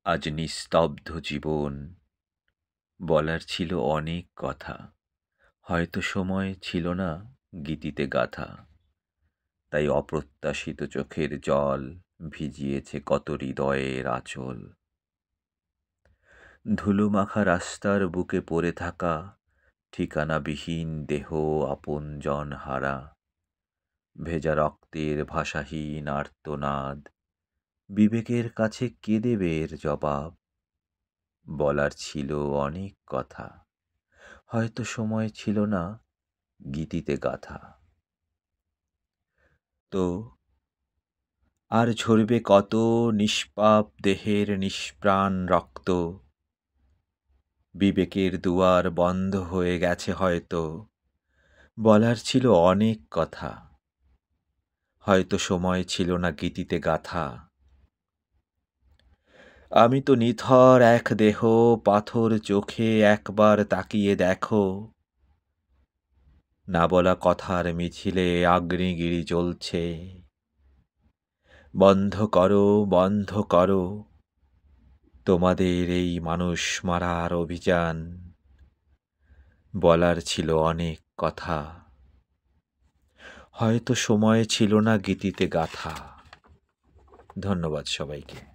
আজ নিস্তব্ধ জীবন, বলার ছিল অনেক কথা, হয়তো সময় ছিল না গীতিতে গাথা। তাই অপ্রত্যাশিত চোখের জল ভিজিয়েছে কত হৃদয়ের আঁচল। ধুলোমাখা রাস্তার বুকে পড়ে থাকা ঠিকানাবিহীন দেহ, আপনজন হারা, ভেজা রক্তের ভাষাহীন আর্তনাদ। বিবেকের কাছে কে দেবে এর জবাব? বলার ছিল অনেক কথা, হয়তো সময় ছিল না গীতিতে গাথা। তো আর ঝরবে কত নিষ্পাপ দেহের নিষ্প্রাণ রক্ত। বিবেকের দুয়ার বন্ধ হয়ে গেছে হয়তো। বলার ছিল অনেক কথা, হয়তো সময় ছিল না গীতিতে গাথা। আমি তো নিথর এক দেহ, পাথর চোখে একবার তাকিয়ে দেখো। না বলা কথার মিছিলে আগ্নেয়গিরি জ্বলছে। বন্ধ করো, বন্ধ করো তোমাদের এই মানুষ মারার অভিযান। বলার ছিল অনেক কথা, হয়তো সময় ছিল না গীতিতে গাথা। ধন্যবাদ সবাইকে।